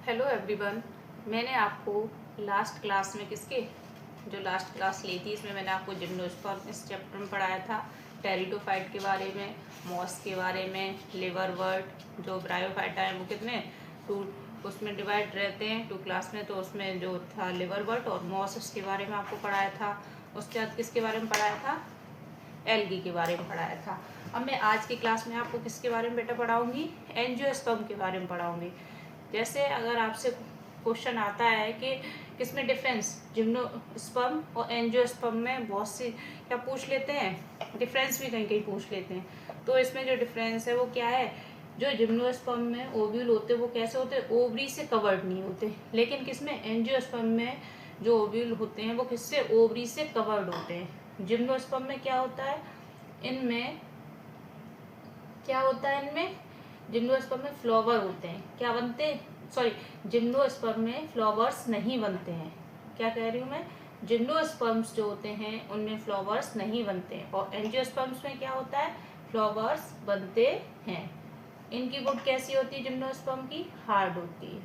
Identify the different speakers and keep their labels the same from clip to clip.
Speaker 1: Hello everyone. मैंने आपको last class में जो लास्ट क्लास ली थी इसमें मैंने आपको जिम्नोस्पर्म इस चैप्टर में पढ़ाया था। टेरिडोफाइट के बारे में, मॉस के बारे में, लिवरवर्ट, जो ब्रायोफाइटा है वो कितने टू उसमें डिवाइड रहते हैं टू क्लास में। तो उसमें जो था लिवरवर्ट और मॉस उसके बारे में आपको पढ़ाया था। उसके बाद किसके बारे में पढ़ाया था? एल्गी के बारे में पढ़ाया था। अब मैं आज की क्लास में आपको किसके बारे में बेटा पढ़ाऊँगी? एंजियोस्पर्म के बारे में पढ़ाऊँगी। जैसे अगर आपसे क्वेश्चन आता है कि किसमें डिफरेंस जिम्नोस्पर्म और एंजियोस्पर्म में, बहुत सी क्या पूछ लेते हैं, डिफरेंस भी कहीं कहीं पूछ लेते हैं। तो इसमें जो डिफरेंस है वो क्या है? जो जिम्नोस्पर्म में ओव्यूल होते हैं वो कैसे होते हैं? ओवरी से कवर्ड नहीं होते। लेकिन किसमें? एंजियोस्पर्म में जो ओव्यूल होते हैं वो किससे? ओवरी से कवर्ड होते हैं। जिम्नोस्पर्म में क्या होता है? इनमें क्या होता है? इनमें जिम्नोस्पर्म में फ्लावर होते हैं। क्या बनते हैं? सॉरी, जिम्नोस्पर्म में फ्लावर्स नहीं बनते हैं। क्या कह रही हूँ मैं? जिम्नोस्पर्म्स जो होते हैं उनमें फ्लावर्स नहीं बनते हैं। और एंजियोस्पर्म्स में क्या होता है? फ्लावर्स बनते हैं। इनकी वुड कैसी होती है? जिम्नोस्पर्म की हार्ड होती है।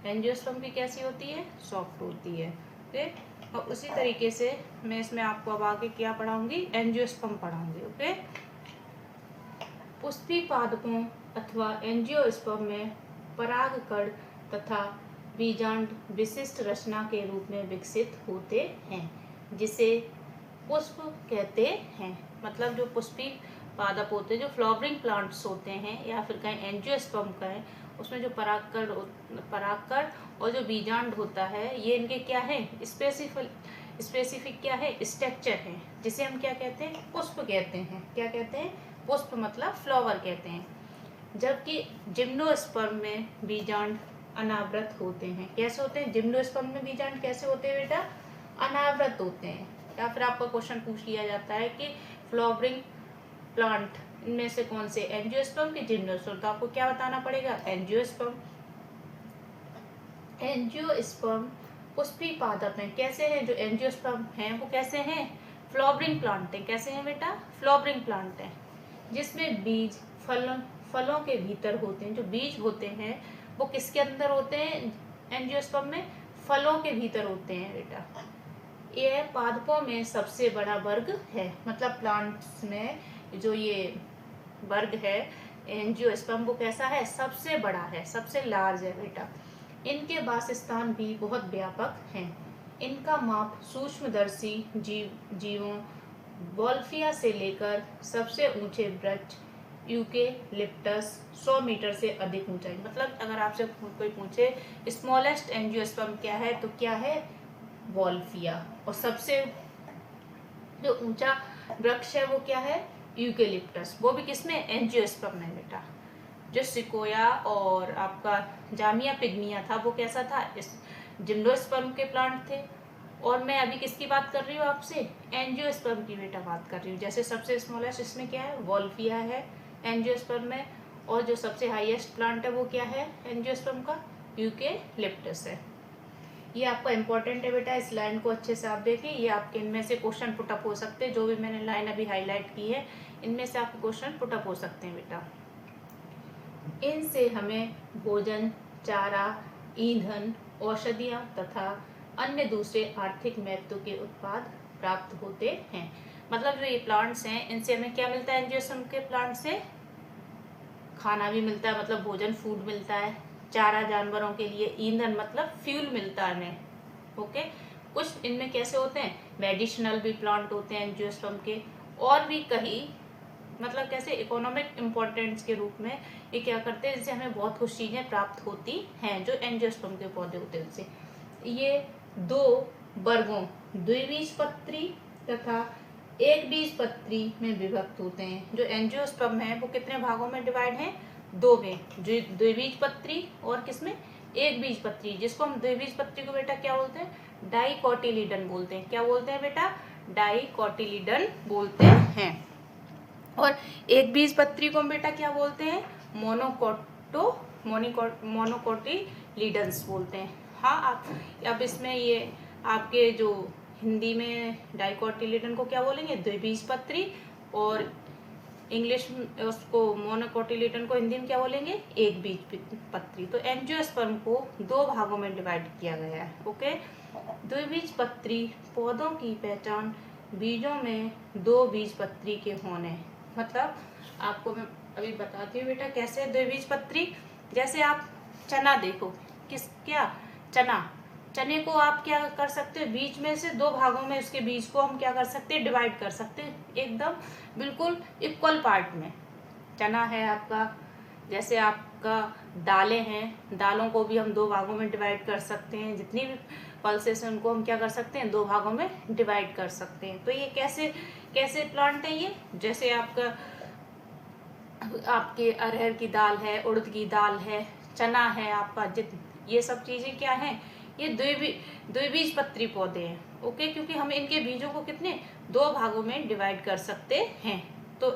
Speaker 1: एंजियोस्पर्म की कैसी होती है? सॉफ्ट होती है। ओके। और उसी तरीके से मैं इसमें आपको अब आगे क्या पढ़ाऊंगी? एंजियोस्पर्म पढ़ाऊंगी। ओके। पुष्पी पादपों अथवा एंजियोस्पर्म में परागकण तथा बीजांड विशिष्ट रचना के रूप में विकसित होते हैं, जिसे पुष्प कहते हैं। मतलब जो पुष्पी पादप होते हैं, जो फ्लावरिंग प्लांट्स होते हैं या फिर कहीं एंजियोस्पर्म कहें, उसमें जो परागकण और जो बीजांड होता है ये इनके क्या है? स्पेसिफिक क्या है? स्ट्रक्चर है, जिसे हम क्या कहते हैं? पुष्प कहते हैं। क्या कहते हैं? पुष्प मतलब फ्लावर कहते हैं। जबकि जिम्नोस्पर्म में बीजांड अनावृत होते हैं। कैसे होते हैं? जिम्नोस्पर्म में बीजांड कैसे होते हैं बेटा? अनावृत होते हैं। या फिर आपका क्वेश्चन पूछ लिया जाता है कि फ्लावरिंग प्लांट इनमें से कौन से? एंजियोस्पर्म की जिम्नोस्पर्म? तो आपको क्या बताना पड़ेगा? एंजियोस्पर्म। एंजियोस्पर्म पुष्पी पादप हैं। कैसे हैं? जो एंजियोस्पर्म हैं वो कैसे हैं? फ्लावरिंग प्लांट हैं। कैसे हैं बेटा? फ्लावरिंग प्लांट हैं, जिसमें बीज फलों के भीतर होते हैं। जो बीज होते हैं वो किसके अंदर होते हैं? एंजियोस्पर्म में फलों के भीतर होते हैं बेटा। यह पादपों में सबसे बड़ा वर्ग है। मतलब प्लांट्स में जो ये वर्ग है एंजियोस्पर्म वो कैसा है? सबसे बड़ा है, सबसे लार्ज है बेटा। इनके वासस्थान भी बहुत व्यापक हैं। इनका माप सूक्ष्मदर्शी जीवों वॉल्फिया से लेकर सबसे ऊंचे वृक्ष यूकेलिप्टस 100 मीटर से अधिक ऊंचाई। मतलब अगर आपसे कोई पूछे स्मॉलेस्ट एंजियोस्पर्म क्या है, तो क्या है? वॉल्फिया। और सबसे जो ऊंचा वृक्ष है वो क्या है? यूकेलिप्टस। वो भी किसमें? एंजियोस्पर्म में बेटा। जो सिकोया और आपका जामिया पिग्मिया था वो कैसा था? इस जिम्नोस्पर्म के प्लांट थे। और मैं अभी किसकी बात कर रही हूँ आपसे? एंजियोस्पर्म की बेटा बात कर रही हूँ। जैसे सबसे स्मॉलेस्ट इसमें क्या है? वॉल्फिया है एंजियोस्पर्म में। और जो सबसे हाईएस्ट प्लांट है वो क्या है एंजियोस्पर्म का? यूकेलिप्टस है। ये आपका इंपॉर्टेंट है बेटा। इस लाइन को अच्छे से आप देखें। ये आपके इनमें से क्वेश्चन पुटअप हो सकते हैं। जो भी मैंने लाइन अभी हाईलाइट की है इनमें से आपके क्वेश्चन पुटअप हो सकते हैं बेटा। इनसे हमें भोजन, चारा, ईंधन, औषधियाँ तथा अन्य दूसरे आर्थिक महत्व के उत्पाद प्राप्त होते हैं। मतलब जो ये प्लांट्स हैं इनसे हमें क्या मिलता है? एंजियोस्पर्म के प्लांट से खाना भी मिलता है, मतलब भोजन, फूड मिलता है। चारा जानवरों के लिए, ईंधन मतलब फ्यूल मिलता है हमें। ओके। कुछ इनमें कैसे होते हैं? मेडिसिनल भी प्लांट होते हैं एंजियोस्पर्म के। और भी कहीं मतलब कैसे इकोनॉमिक इम्पोर्टेंस के रूप में ये क्या करते हैं? इससे हमें बहुत कुछ चीज़ें प्राप्त होती हैं जो एंजियोस्पर्म के पौधे होते हैं उनसे। ये दो वर्गों द्विबीजपत्री तथा एक बीजपत्री में विभक्त होते हैं। जो एंजियोस्पर्म है वो कितने भागों में डिवाइड है? दो में। द्विबीजपत्री और किसमें? एक बीजपत्री। जिसको हम द्विबीजपत्री को बेटा क्या बोलते हैं? डाइकोटिलीडन बोलते हैं। क्या बोलते हैं बेटा? डाइकोटिलीडन बोलते हैं। और एक बीजपत्री को हम बेटा क्या बोलते हैं? मोनोकोटिलीडन्स बोलते हैं। हाँ, आप अब इसमें ये आपके जो हिंदी में डाइकोटिलीडन को क्या बोलेंगे? द्विबीजपत्री। और इंग्लिश में उसको मोनोकोटिलीडन को हिंदी में क्या बोलेंगे, एक बीज पत्री। तो एंजियोस्पर्म को दो भागों में डिवाइड किया गया है। ओके, द्विबीजपत्री पौधों की पहचान बीजों में दो बीजपत्री के होने। मतलब आपको मैं अभी बताती हूँ बेटा कैसे द्विबीजपत्री। जैसे आप चना देखो, चने को आप क्या कर सकते हो, बीज में से दो भागों में उसके बीज को हम क्या कर सकते हैं, डिवाइड कर सकते हैं एकदम बिल्कुल इक्वल पार्ट में। चना है आपका, जैसे आपका दालें हैं, दालों को भी हम दो भागों में डिवाइड कर सकते हैं। जितनी भी पल्सेस हैं उनको हम क्या कर सकते हैं, दो भागों में डिवाइड कर सकते हैं। तो ये कैसे प्लांट है ये, जैसे आपके अरहर की दाल है, उड़द की दाल है, चना है आपका, ये सब चीजें क्या हैं, ये द्विबीजपत्री पौधे हैं। ओके, क्योंकि हम इनके बीजों को कितने दो भागों में डिवाइड कर सकते हैं। तो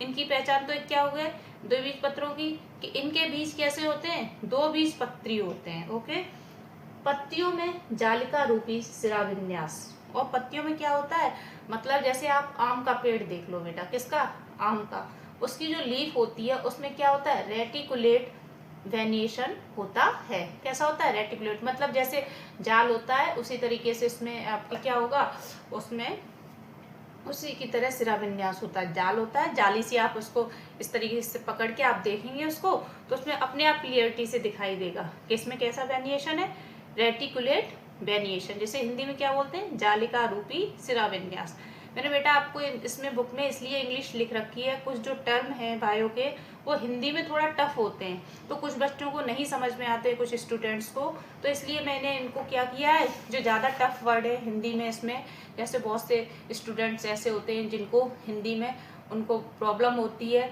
Speaker 1: इनकी पहचान तो क्या हो गया द्विबीजपत्रों की, कि इनके बीज कैसे होते हैं, दो बीजपत्री होते हैं। ओके, पत्तियों में जालिका रूपी शिराविन्यास, और पत्तियों में क्या होता है, मतलब जैसे आप आम का पेड़ देख लो बेटा, किसका, आम का, उसकी जो लीफ होती है उसमें क्या होता है, रेटिकुलेट वेनिएशन होता है। कैसा होता है, रेटिकुलेट, मतलब जैसे जाल होता है उसी तरीके से इसमें आपके क्या होगा, उसमें उसी की तरह शिराविन्यास होता है। जाल होता है, जाली से आप उसको इस तरीके से पकड़ के आप देखेंगे उसको, तो उसमें अपने आप क्लियरिटी से दिखाई देगा कि इसमें कैसा वेनिएशन है, रेटिकुलेट वेनिएशन, जिसे हिंदी में क्या बोलते हैं, जालिका रूपी शिराविन्यास। मैंने बेटा आपको इसमें बुक में इसलिए इंग्लिश लिख रखी है, कुछ जो टर्म है बायो के वो हिंदी में थोड़ा टफ होते हैं, तो कुछ बच्चों को नहीं समझ में आते, कुछ स्टूडेंट्स को, तो इसलिए मैंने इनको क्या किया है, जो ज़्यादा टफ वर्ड है हिंदी में, इसमें जैसे बहुत से स्टूडेंट्स ऐसे होते हैं जिनको हिंदी में उनको प्रॉब्लम होती है,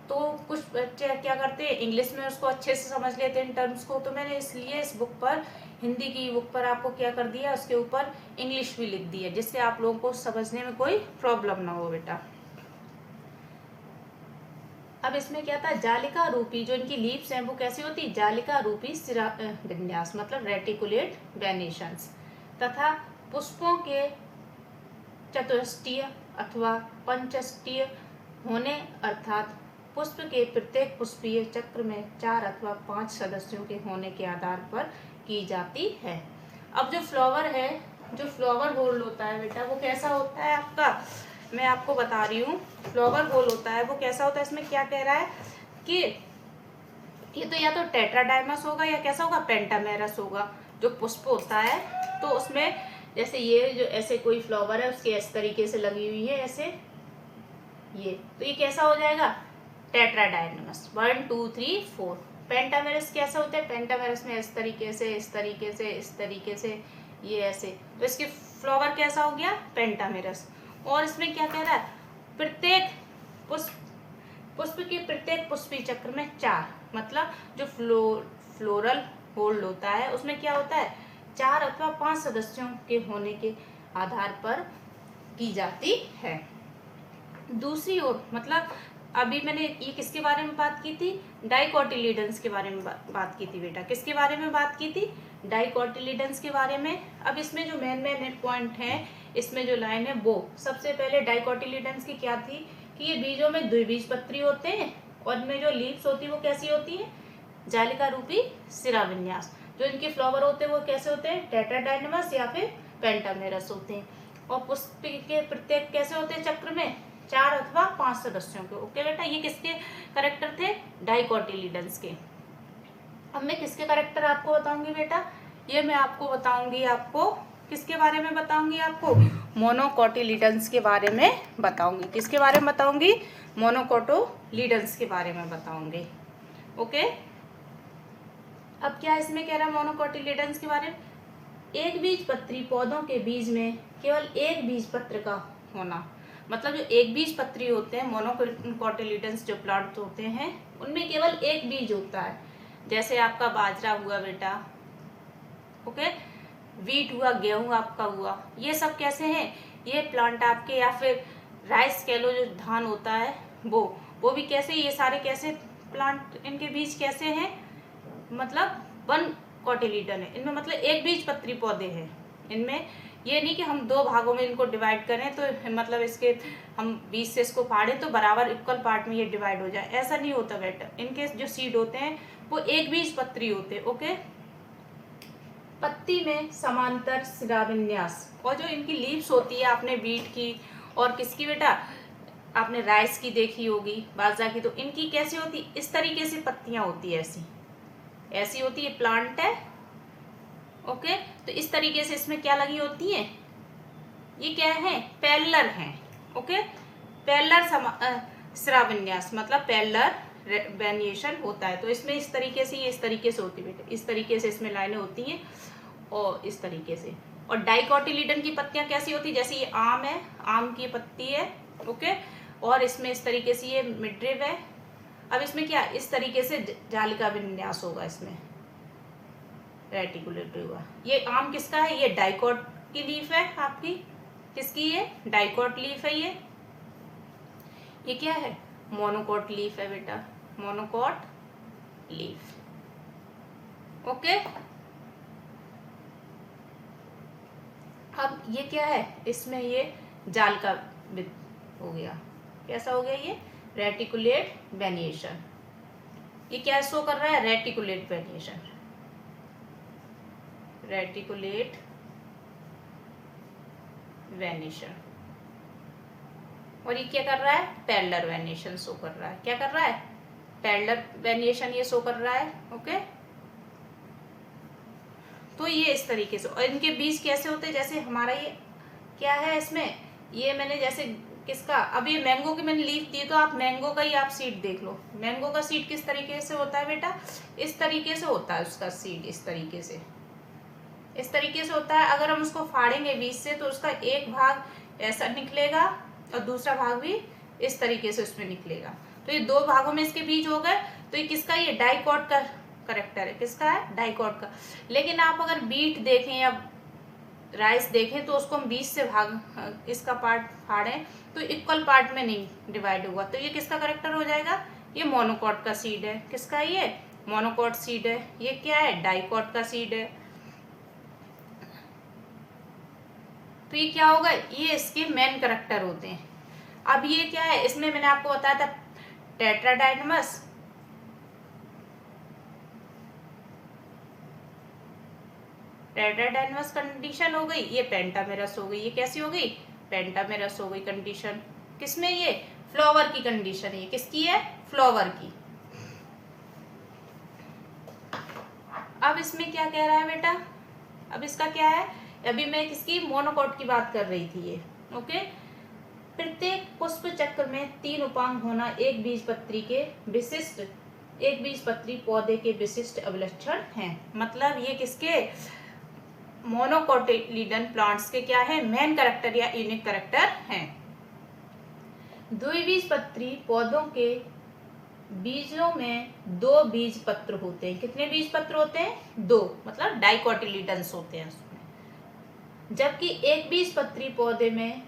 Speaker 1: तो कुछ बच्चे क्या करते हैं इंग्लिश में उसको अच्छे से समझ लेते हैं टर्म्स को, तो मैंने इसलिए इस बुक पर, हिंदी की बुक पर आपको क्या कर दिया, उसके ऊपर इंग्लिश भी लिख दी है, जिससे आप लोगों को समझने में कोई प्रॉब्लम ना हो बेटा। अब इसमें क्या था, जालिका रूपी, जो इनकी लीव्स हैं वो कैसी होती, जालिका रूपी शिराविन्यास, मतलब रेटिकुलेट वेनिएशंस, तथा पुष्पों के चतुष्टयीय अथवा पंचष्टयीय होने, अर्थात पुष्प के प्रत्येक पुष्पीय चक्र में 4 अथवा 5 सदस्यों के होने के आधार पर की जाती है। अब जो फ्लावर है, जो फ्लावर होल्ड होता है बेटा, वो कैसा होता है आपका, मैं आपको बता रही हूँ, फ्लावर होल होता है वो कैसा होता है, इसमें क्या कह रहा है कि ये तो या तो टेट्राडाइमस होगा या कैसा होगा, पेंटामेरस होगा। जो पुष्प होता है तो उसमें जैसे ये जो ऐसे कोई फ्लावर है उसके इस तरीके से लगी हुई है ऐसे, ये तो ये कैसा हो जाएगा, टेट्राडाइमस, 1 2 3 4। पेंटामेरस कैसा होता है, पेंटामेरस में इस तरीके से, इस तरीके से, इस तरीके से, ये ऐसे, तो इसके फ्लावर कैसा हो गया, पेंटामेरस। और इसमें क्या कह रहा है, प्रत्येक पुष्प के प्रत्येक पुष्पी चक्र में 4, मतलब जो फ्लोरल होल्ड होता है उसमें क्या होता है, 4 अथवा 5 सदस्यों के होने के आधार पर की जाती है। दूसरी ओर, मतलब अभी मैंने ये किसके बारे में बात की थी, डाइकोटिलीडन्स के बारे में बात की थी बेटा, किसके बारे में बात की थी, डाइकोटिलीडन्स के बारे में। अब इसमें जो मेन पॉइंट है, इसमें जो लाइन है वो सबसे पहले डाइकोटिलीडन्स की क्या थी, कि ये बीजों में द्विबीजपत्री होते हैं और इनमें जो लीव्स होती है वो कैसी होती है, जालिका रूपी शिराविन्यास। जो इनके फ्लावर होते हैं वो कैसे होते हैं, टेट्राडाइनमस या फिर पेंटामेरस होते हैं। और पुष्प के प्रत्येक कैसे होते हैं, चक्र में 4 अथवा 5 सदस्यों के। ओके बेटा, ये किसके करेक्टर थे, डाइकोटिलीडन्स के। अब मैं किसके करेक्टर आपको बताऊंगी बेटा, ये मैं आपको बताऊंगी, आपको किसके बारे में बताऊंगी, आपको मोनोकोटिलीडन्स के बारे में बताऊंगी। किसके बारे में बताऊंगी, मोनोकोटिलीडन्स के बारे में बताऊंगी। ओके, अब क्या इसमें कह रहा है मोनोकोटिलीडन्स के बारे में, एक बीजपत्री पौधों के बीज में केवल एक बीजपत्र का होना, मतलब जो एक बीजपत्री होते हैं मोनोकोटिलीडन्स जो प्लांट होते हैं उनमें केवल एक बीज होता है। जैसे आपका बाजरा हुआ बेटा, ओके, वीट हुआ, गेहूं आपका हुआ, ये सब कैसे हैं, ये प्लांट आपके, या फिर राइस कह लो, जो धान होता है वो भी कैसे, ये सारे कैसे प्लांट, इनके बीज कैसे हैं, मतलब 1 कोटिलीडन है इनमें, मतलब एक बीजपत्री पौधे हैं इनमें, ये नहीं कि हम दो भागों में इनको डिवाइड करें तो मतलब इसके हम 20 से इसको फाड़ें तो बराबर इक्वल पार्ट में ये डिवाइड हो जाए, ऐसा नहीं होता बेटा। इनके जो सीड होते हैं वो एक बीजपत्री होते हैं। ओके, पत्ती में समांतर शिराविन्यास, और जो इनकी लीव्स होती है आपने बीट की और किसकी बेटा, आपने राइस की देखी होगी, बाजरा की, तो इनकी कैसी होती, इस तरीके से पत्तियां होती है, ऐसी ऐसी होती है, प्लांट है। ओके, तो इस तरीके से इसमें क्या लगी होती है, ये क्या है, पैरेलल है। ओके, पैरेलल श्राविन्यास मतलब पैरेलल वेरिएशन होता है। तो इसमें इस तरीके से, ये इस तरीके से होती है बेटे, इस तरीके से इसमें लाइनें होती हैं और इस तरीके से। और डाइकोटिलीडन की पत्तियां कैसी होती है, जैसे ये आम है, आम की पत्ती है। ओके, और इसमें इस तरीके से ये मिडरिब है। अब इसमें क्या, इस तरीके से जालिका विन्यास होगा, इसमें रेटिकुलेट होगा। ये आम किसका है, ये डाइकोट की लीफ है आपकी, किसकी, ये डाइकोट लीफ है। ये क्या है, मोनोकोट लीफ है बेटा, मोनोकोट लीफ। ओके, अब ये क्या है, इसमें ये जाल का हो गया, कैसा हो गया, ये रेटिकुलेट वेनिएशन। ये क्या शो कर रहा है, रेटिकुलेट वेनिएशन, रेटिकुलेट वेनिएशन। और ये क्या कर रहा है, पैरेलल वेनिएशन शो कर रहा है। क्या कर रहा है, पैरेलल वेनिएशन ये शो कर रहा है। ओके, तो ये इस तरीके से। और इनके बीज कैसे होते हैं, जैसे हमारा ये क्या है, इसमें ये मैंने जैसे किसका, अब ये मैंगो की मैंने लीफ दी, तो आप मैंगो का ही आप सीड देख लो। मैंगो का सीड किस तरीके से होता है बेटा, इस तरीके से होता है उसका सीड, इस तरीके से, इस तरीके से होता है। अगर हम उसको फाड़ेंगे बीज से तो उसका एक भाग ऐसा निकलेगा और दूसरा भाग भी इस तरीके से उसमें निकलेगा। तो ये दो भागों में इसके बीज हो गए। तो ये किसका, ये डाइकोट का करेक्टर है, किसका है, डाइकोट का। लेकिन आप अगर बीट देखें या राइस देखें तो उसको हम बीज से भाग, इसका पार्ट फाड़ें तो इक्वल पार्ट में नहीं डिवाइड हुआ, तो ये किसका करेक्टर हो जाएगा, ये मोनोकोट का सीड है। किसका है, ये मोनोकोट सीड है। ये क्या है, डाइकोट का सीड है। तो ये क्या होगा, ये इसके मेन करेक्टर होते हैं। अब ये क्या है, इसमें मैंने आपको बताया था टेट्राडाइनमस, टेट्राडाइनमस कंडीशन हो गई, ये पेंटामेरस हो गई। ये कैसी हो गई, पेंटामेरस हो गई कंडीशन। किसमें, ये फ्लावर की कंडीशन है। ये किसकी है, फ्लावर की। अब इसमें क्या कह रहा है बेटा, अब इसका क्या है, अभी मैं किसकी, मोनोकोट की बात कर रही थी ये। ओके, प्रत्येक पुष्प चक्र में 3 उपांग होना एक बीजपत्री के विशिष्ट, एक बीजपत्री पौधे के विशिष्ट अभिलक्षण हैं। मतलब ये किसके, मोनोकोटिलीडन प्लांट्स के क्या है, मेन कैरेक्टर या यूनिक कैरेक्टर हैं। द्विबीजपत्री पौधों के बीजों में 2 बीज पत्र होते हैं। कितने बीज पत्र होते हैं, 2, मतलब डाइकोटिलीडन्स होते हैं उसमें। जबकि एक बीजपत्री पौधे में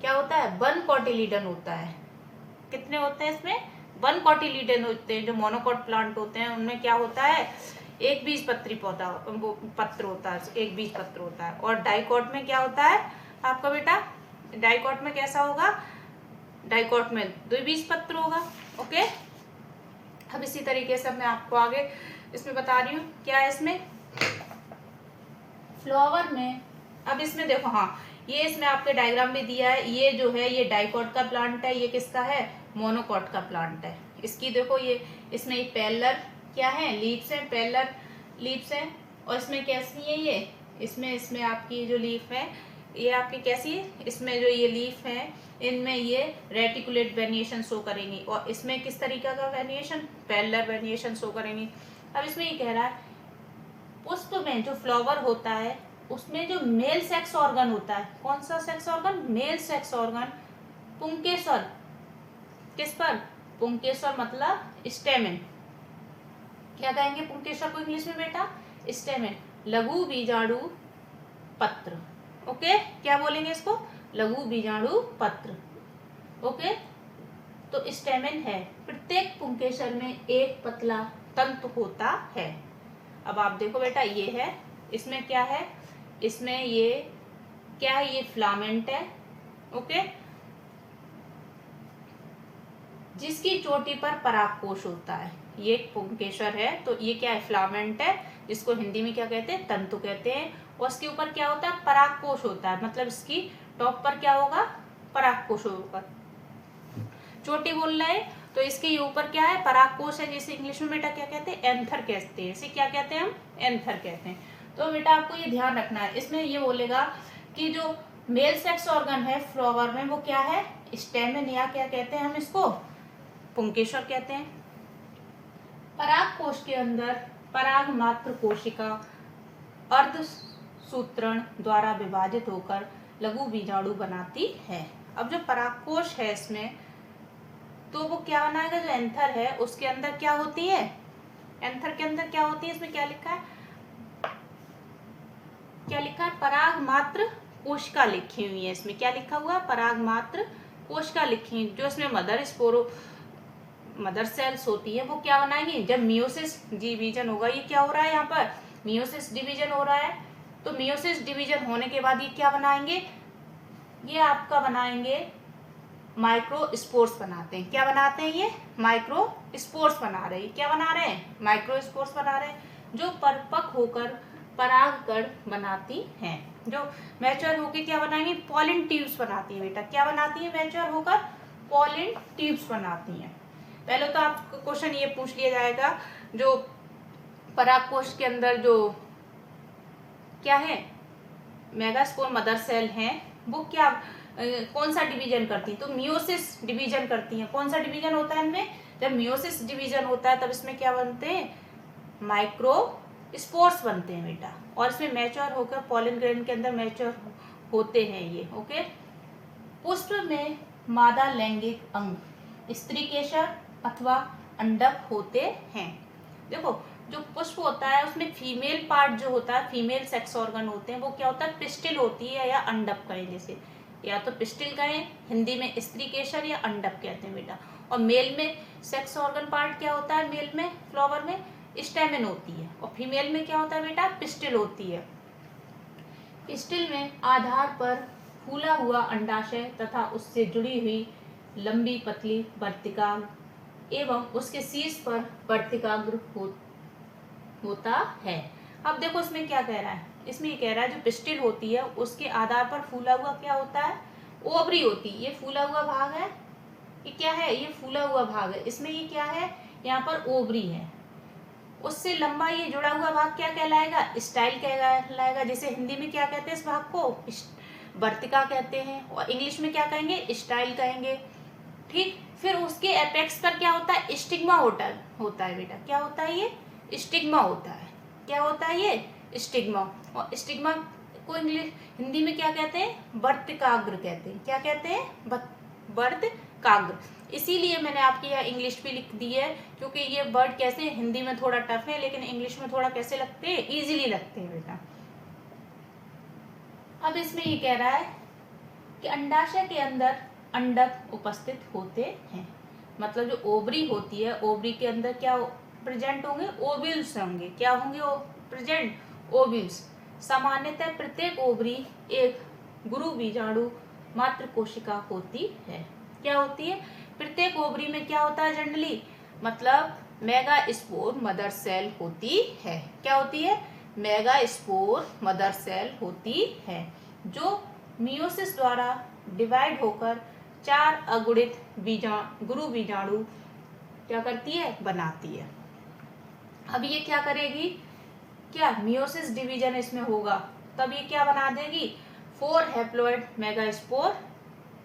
Speaker 1: क्या होता है, 1 कोटिलीडन होता है। कितने होते हैं इसमें, 1 कोटिलीडन होते हैं। जो मोनोकोट प्लांट होते हैं उनमें क्या होता है, एक बीजपत्री पौधा, वो पत्र होता है, एक बीज पत्र होता है। और डाइकोट में क्या होता है आपका बेटा, डाइकोट में कैसा होगा, डाइकोट में 2 बीज पत्र होगा। ओके, अब इसी तरीके से मैं आपको आगे इसमें बता रही हूँ क्या है इसमें, फ्लावर में। अब इसमें देखो, हाँ ये इसमें आपके डायग्राम में दिया है। ये जो है ये डाइकोट का प्लांट है, ये किसका है, मोनोकोट का प्लांट है। इसकी देखो ये, इसमें एक पैरेलल क्या है, लीव्स हैं, पैरेलल लीव्स हैं। और इसमें कैसी है ये, इसमें आपकी जो लीफ है ये आपकी कैसी है, इसमें जो ये लीफ है इनमें ये रेटिकुलेट वेनिएशन शो करेंगी। और इसमें किस तरीके का वेनिएशन, पैरेलल वेनिएशन शो करेंगी। अब इसमें ये कह रहा है पुष्प में जो फ्लावर होता है उसमें जो मेल सेक्स ऑर्गन होता है, कौन सा sex organ, male sex organ, पुंकेसर, किस पर, पुंकेसर मतलब स्टेमेन। क्या कहेंगे पुंकेसर को इंग्लिश में बेटा, स्टेमेन, लघु बीजाणु पत्र। ओके, क्या बोलेंगे इसको, लघु बीजाणु पत्र। ओके, तो स्टेमेन है। प्रत्येक पुंकेसर में एक पतला तंतु होता है। अब आप देखो बेटा, ये है, इसमें क्या है, इसमें ये क्या है, ये फिलामेंट है, ओके, जिसकी चोटी पर परागकोश होता है। ये एक पुंकेसर है, तो ये क्या है, फिलामेंट है, जिसको हिंदी में क्या कहते हैं, तंतु कहते हैं। और उसके ऊपर क्या होता है, परागकोश होता है, मतलब इसकी टॉप पर क्या होगा, परागकोश होगा। चोटी बोल रहे हैं तो इसके ऊपर क्या है, परागकोश है, जैसे इंग्लिश में बेटा क्या कहते हैं, एंथर कहते हैं। इसे क्या कहते हैं हम, एंथर कहते हैं। तो बेटा आपको ये ध्यान रखना है, इसमें ये बोलेगा कि जो मेल सेक्स ऑर्गन है फ्लावर में वो क्या है, स्टेमेन, या क्या कहते हैं हम इसको, पुंकेसर कहते हैं। परागकोश के अंदर पराग मात्र कोशिका अर्धसूत्रण द्वारा विभाजित होकर लघु बीजाणु बनाती है। अब जो परागकोश है इसमें, तो वो क्या बनाएगा, जो एंथर है उसके अंदर क्या होती है, एंथर के अंदर क्या होती है, इसमें क्या लिखा है, क्या लिखा है, पराग मात्र कोशिका लिखी हुई है। इसमें क्या लिखा हुआ है, पराग मात्र कोशिका लिखी हुई, जो इसमें मदर सेल्स होती है वो क्या बनाएंगी, जब मियोसिस डिवीजन होगा, ये क्या हो रहा है यहाँ पर, मियोसिस डिवीजन हो रहा है। तो मियोसिस डिवीजन होने के बाद ये क्या बनाएंगे, ये आपका बनाएंगे माइक्रोस्पोर्स बनाते हैं। क्या बनाते हैं, ये माइक्रोस्पोर्स बना रहे हैं। क्या बना रहे हैं, माइक्रोस्पोर्स बना रहे हैं, जो परिपक्व होकर परागकण बनाती हैं। जो मैच्योर होकर क्या बनाएंगी, पॉलिन ट्यूब्स बनाती है बेटा। क्या बनाती है, मैच्योर होकर पॉलिन ट्यूब्स बनाती हैं। पहले तो आपको क्वेश्चन ये पूछ लिया जाएगा, जो परागकोश के अंदर जो क्या है, मेगास्पोर मदर सेल हैं, वो क्या कौन सा डिवीजन करती है, तो मियोसिस डिवीजन करती हैं। कौन सा डिवीजन होता है इनमें, जब मियोसिस डिवीजन होता है तब इसमें क्या बनते हैं, माइक्रोस्पोर्स बनते हैं बेटा। और इसमें मैच्योर होकर पॉलन ग्रेन के अंदर मैच्योर होते हैं ये, ओके। पुष्प में मादा लैंगिक अंग स्त्रीकेसर अथवा अंडक होते हैं। देखो जो पुष्प होता है उसमें फीमेल पार्ट जो होता है, फीमेल सेक्स ऑर्गन होते हैं, वो क्या होता है, पिस्टिल होती है या अंडक कहें, जैसे या तो पिस्टिल कहें, हिंदी में स्त्रीकेसर या अंडक कहते हैं बेटा। और मेल में सेक्स ऑर्गन पार्ट क्या होता है, मेल में फ्लावर में स्टेमेन होती है, और फीमेल में क्या होता है बेटा, पिस्टिल होती है। पिस्टिल में आधार पर फूला हुआ अंडाशय तथा उससे जुड़ी हुई लंबी पतली वर्तिका एवं उसके शीर्ष पर वर्तिकाग्र होता है। अब देखो इसमें क्या कह रहा है, इसमें ये कह रहा है जो पिस्टिल होती है उसके आधार पर फूला हुआ क्या होता है, ओवरी होती है। ये फूला हुआ भाग है, ये क्या है, ये फूला हुआ भाग है, इसमें ये क्या है, यहाँ पर ओवरी है। उससे लंबा ये जुड़ा हुआ भाग क्या कहलाएगा, स्टाइल कहलाएगा। जैसे हिंदी में क्या कहते हैं इस भाग को, वर्तिका कहते हैं, और इंग्लिश में क्या कहेंगे, स्टाइल कहेंगे, ठीक। फिर उसके एपेक्स पर क्या होता है, स्टिग्मा होता है बेटा। क्या होता है, ये स्टिग्मा होता है। क्या होता है, ये स्टिग्मा। और स्टिग्मा को इंग्लिश हिंदी में क्या कहते हैं, वर्तिकाग्र कहते हैं। क्या कहते हैं, वर्तिकाग्र। इसीलिए मैंने आपके यहाँ इंग्लिश भी लिख दी है, क्योंकि ये वर्ड कैसे हिंदी में थोड़ा टफ है, लेकिन इंग्लिश में थोड़ा कैसे लगते हैं, इजीली लगते हैं बेटा। अब इसमें ये कह रहा है कि अंडाशय के अंदर अंडक उपस्थित होते हैं। मतलब जो ओवरी होती है, ओवरी के अंदर क्या प्रेजेंट होंगे, ओव्यूल्स होंगे। क्या होंगे, प्रेजेंट ओव्यूल्स। सामान्यतः प्रत्येक ओवरी एक गुरु बीजाणु मात्र कोशिका होती है। क्या होती है, प्रत्येक ओवरी में क्या होता है जनरली, मतलब मेगास्पोर मदर सेल होती है। क्या होती है, मेगास्पोर मदर सेल होती है, जो मियोसिस द्वारा डिवाइड होकर 4 अगुणित गुरु बीजाणु क्या करती है, बनाती है। अब ये क्या करेगी, क्या मियोसिस डिवीजन इसमें होगा, तब ये क्या बना देगी, 4 हैप्लॉइड मेगास्पोर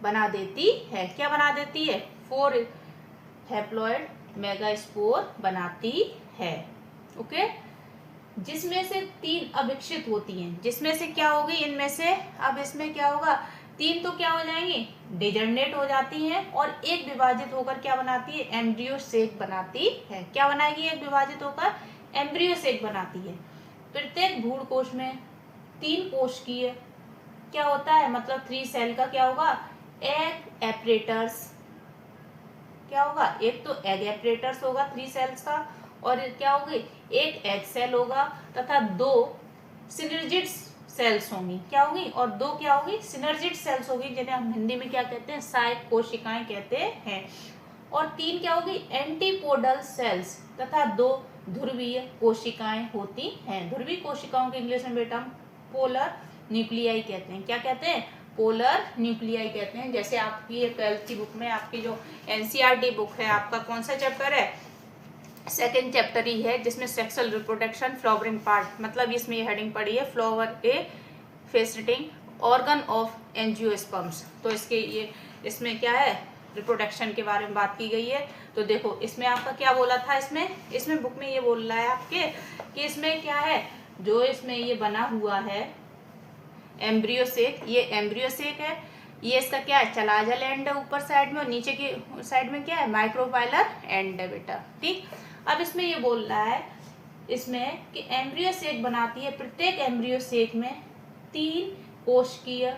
Speaker 1: बना देती है। क्या बना देती है, 4 हैप्लॉइड मेगास्पोर बनाती है, ओके। जिसमें से 3 अविकसित होती हैं। जिसमें से क्या होगी, इनमें से अब इसमें क्या होगा, 3 तो क्या हो जाएंगी, डिजर्नेट हो जाती हैं, और एक विभाजित होकर क्या बनाती है, एम्ब्रियो सेक बनाती है। क्या बनाएगी, एक विभाजित होकर एम्ब्रियो सेक बनाती है। प्रत्येक भ्रूण कोश में 3 कोशिकीय क्या होता है, मतलब 3 सेल का क्या होगा, एग एपरेटर्स। क्या होगा, एक तो एग एपरेटर्स होगा 3 सेल्स का, और क्या होगी, एक एग सेल होगा तथा 2 सिनर्जिड्स सेल्स होंगी, क्या होगी, और 2 क्या होगी, सिनर्जिड सेल्स होगी, जिन्हें हम हिंदी में क्या कहते हैं, सहायक कोशिकाएं कहते हैं। और 3 क्या होगी, एंटीपोडल सेल्स तथा 2 ध्रुवीय कोशिकाएं होती हैं। ध्रुवीय कोशिकाओं के इंग्लिश में बेटा हम पोलर न्यूक्लियाई कहते हैं। क्या कहते हैं, पोलर न्यूक्लियाई कहते हैं। जैसे आपकी 12th की बुक में, आपकी जो एनसीईआरटी बुक है, आपका कौन सा चैप्टर है, सेकेंड चैप्टर ही है, जिसमें सेक्सुअल रिप्रोडक्शन फ्लावरिंग पार्ट, मतलब इसमें ये हेडिंग पड़ी है flower a fascinating organ of angiosperms. तो इसके ये इसमें क्या है, रिप्रोडक्शन के बारे में बात की गई है। तो देखो इसमें आपका क्या बोला था, इसमें बुक में ये बोल रहा है आपके कि इसमें क्या है, जो इसमें ये बना हुआ है एम्ब्रियो सेक, ये एम्ब्रियो सेक है, ये इसका क्या है, चलाजल एंड है ऊपर साइड में, और नीचे की साइड में क्या है, माइक्रोफाइलर एंड है बेटा। ठीक, अब इसमें ये बोल रहा है इसमें कि एम्ब्रियो सेक बनाती है, प्रत्येक एम्ब्रियो सेक में 3 कोशिकीय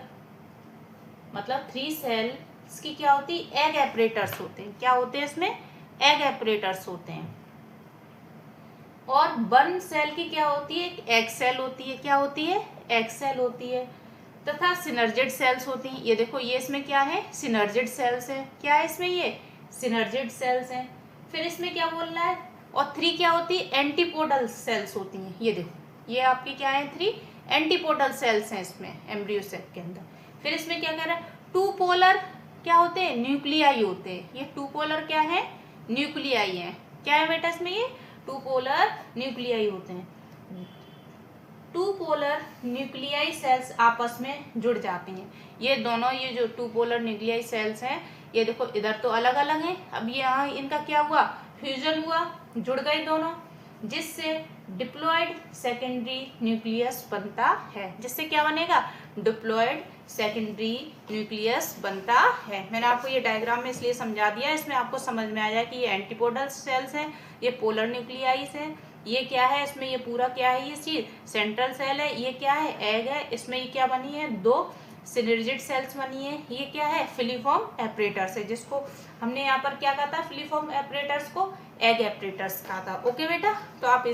Speaker 1: मतलब 3 सेल्स की क्या होती है, एग एपरेटर्स होते हैं। क्या होते हैं इसमें, एग एपरेटर्स होते हैं। और 1 सेल की क्या होती है, एग सेल होती है। क्या होती है, एग सेल होती है। तथा सिनर्जिड सेल्स होती हैं। ये देखो ये इसमें क्या है, सिनर्जिड सेल्स है। क्या है इसमें, ये सिनर्जिड सेल्स हैं। फिर इसमें क्या बोल रहा है, और 3 क्या होती है, एंटीपोडल सेल्स होती हैं। ये देखो ये आपकी क्या है, 3 एंटीपोडल सेल्स हैं इसमें एम्ब्रियो सेक के अंदर। फिर इसमें क्या कह रहा है, 2 पोलर क्या होते हैं, न्यूक्लियाई होते हैं। ये 2 पोलर क्या है, न्यूक्लियाई है। क्या है बेटा इसमें, ये 2 पोलर न्यूक्लियाई होते हैं। 2 पोलर न्यूक्लियाई सेल्स आपस में जुड़ जाती हैं। ये दोनों, ये जो 2 पोलर न्यूक्लियाई सेल्स हैं, ये देखो इधर तो अलग अलग हैं, अब यहाँ इनका क्या हुआ, फ्यूजन हुआ, जुड़ गए दोनों, जिससे डिप्लॉयड सेकेंडरी न्यूक्लियस बनता है। जिससे क्या बनेगा, डिप्लॉयड सेकेंडरी न्यूक्लियस बनता है। मैंने आपको ये डायग्राम में इसलिए समझा दिया, इसमें आपको समझ में आ जाए कि ये एंटीपोडल सेल्स हैं, ये पोलर न्यूक्लियाइस हैं। ये क्या है, इसमें ये पूरा क्या है, ये चीज सेंट्रल सेल है। ये क्या है, एग है। इसमें ये क्या बनी है, 2 सिनर्जिड सेल्स बनी है। ये क्या है, फिलीफॉर्म एपरेटर्स है, जिसको हमने यहाँ पर क्या कहा था, फिलीफॉर्म एपरेटर्स को एग एपरेटर्स कहा था। ओके बेटा, तो आप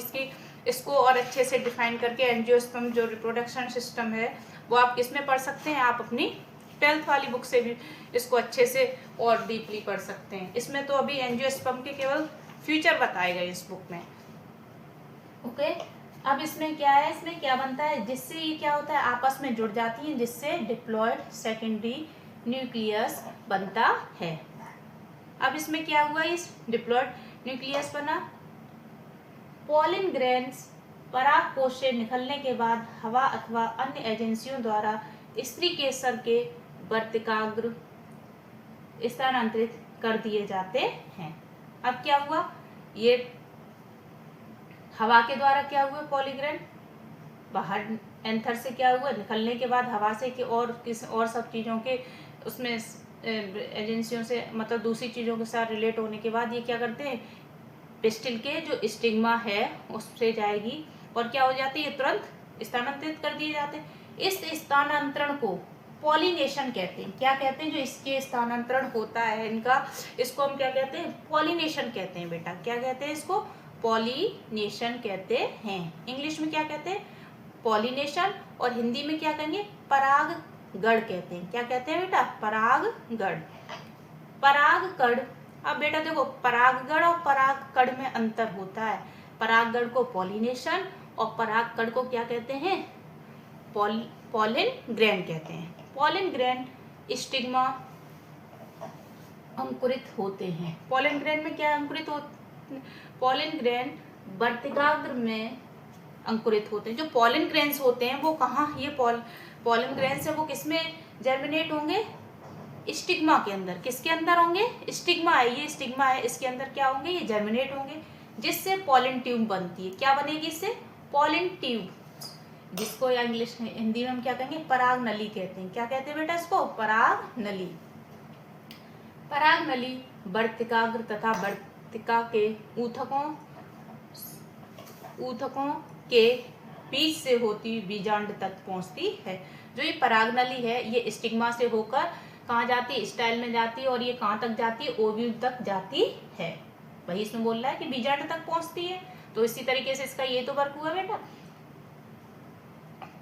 Speaker 1: इसको और अच्छे से डिफाइन करके एंजियोस्पर्म जो रिप्रोडक्शन सिस्टम है वो आप किसमें पढ़ सकते हैं, आप अपनी 12th वाली बुक से भी इसको अच्छे से और डीपली पढ़ सकते हैं। इसमें तो अभी एंजियोस्पर्म के केवल फ्यूचर बताए गए इस बुक में। ओके, अब इसमें क्या है, इसमें क्या बनता है, जिससे ये क्या होता है, आपस में जुड़ जाती हैं, जिससे डिप्लॉयड सेकेंडरी न्यूक्लियस बनता है। अब इसमें क्या हुआ, इस डिप्लॉयड न्यूक्लियस बना। पॉलिन ग्रेन्स परागकोश से निकलने के बाद हवा अथवा अन्य एजेंसियों द्वारा स्त्री केसर के वर्तिकाग्र स्थानांतरित कर दिए जाते हैं। अब क्या हुआ, ये हवा के द्वारा क्या हुआ, पॉलीग्रेन बाहर एंथर से क्या हुआ, निकलने के बाद हवा से कि और सब चीज़ों के उसमें एजेंसियों से, मतलब दूसरी चीज़ों के साथ रिलेट होने के बाद ये क्या करते हैं, पिस्टिल के जो स्टिग्मा है उससे जाएगी और क्या हो जाती है, तुरंत स्थानांतरित कर दिए जाते हैं। इस स्थानांतरण को पॉलिनेशन कहते हैं। क्या कहते हैं, जो इसके स्थानांतरण होता है इनका, इसको हम क्या कहते हैं, पॉलिनेशन कहते हैं बेटा। क्या कहते हैं इसको, पॉलिनेशन कहते हैं। इंग्लिश में क्या कहते हैं, पॉलिनेशन, और हिंदी में क्या कहेंगे, परागगण कहते हैं। क्या कहते हैं बेटा, परागगण। परागकण, अब बेटा देखो परागगण और परागकण में अंतर होता है। परागगण को पॉलिनेशन और परागकण को क्या कहते हैं, पॉलिन ग्रैंड कहते हैं। पॉलिन ग्रैंड स्टिग्मा अंकुरित होते हैं। पॉलिन ग्रैंड में क्या अंकुरित होते हैं, पॉलिन ग्रैंड वर्तिकाग्र में अंकुरित होते हैं। जो पॉलिन ग्रेन्स होते हैं वो कहाँ, ये पॉलिन ग्रेन्स है वो किसमें जर्मिनेट होंगे, स्टिग्मा के अंदर। किसके अंदर होंगे, स्टिग्मा है, ये स्टिग्मा है, इसके अंदर क्या होंगे, ये जर्मिनेट होंगे, जिससे पॉलिन ट्यूब बनती है। क्या बनेगी इससे, पॉलिन ट्यूब, जिसको या इंग्लिश में हिंदी में हम क्या कहेंगे, पराग नली कहते हैं। क्या कहते हैं बेटा इसको, पराग नली। पराग नली वर्तिकाग्र तथा वर्तिका के ऊतकों के बीच से होती बीजांड तक पहुंचती है। जो ये पराग नली है ये स्टिग्मा से होकर कहाँ जाती है, स्टाइल में जाती है, और ये कहाँ तक जाती है, ओव्यूल तक जाती है। वही इसमें बोल रहा है कि बीजांड तक पहुंचती है। तो इसी तरीके से इसका ये तो वर्क हुआ बेटा।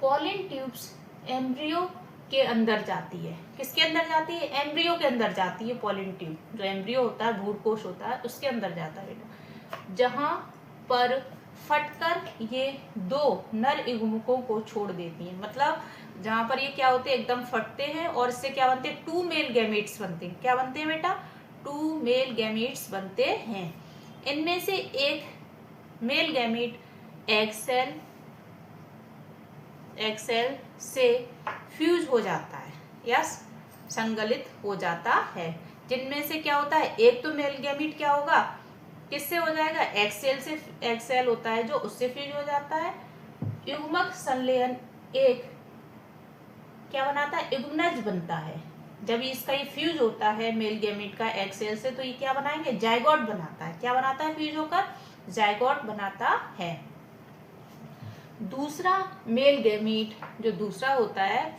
Speaker 1: पॉलन ट्यूब्स एम्ब्रियो के अंदर जाती है। किसके अंदर जाती है? एम्ब्रियो के अंदर जाती है पॉलन ट्यूब। जो एम्ब्रियो होता है, भ्रूणकोश होता है, उसके अंदर जाता है बेटा, जहां पर फटकर ये दो नर युग्मकों को छोड़ देती है। मतलब जहां पर ये क्या होते हैं, एकदम फटते हैं और इससे क्या बनते हैं, 2 मेल गैमेट्स बनते हैं। क्या बनते हैं बेटा? 2 मेल गैमेट्स बनते हैं। इनमें से एक मेल गैमेट एग सेल से फ्यूज हो जाता है या संगलित हो जाता है। जिनमें से क्या होता है, एक तो मेल गैमेट क्या होगा, किससे हो जाएगा, एग सेल से। एग सेल होता है जो, उससे फ्यूज हो जाता है। युग्मक संलयन एक क्या बनाता है, युग्मनज बनता है। जब इसका ये फ्यूज होता है मेल गैमेट का एग सेल से, तो ये क्या बनाएंगे, जायगोट बनाता है। क्या बनाता है फ्यूज होकर? जायगोट बनाता है। दूसरा मेल गैमेट जो दूसरा होता है,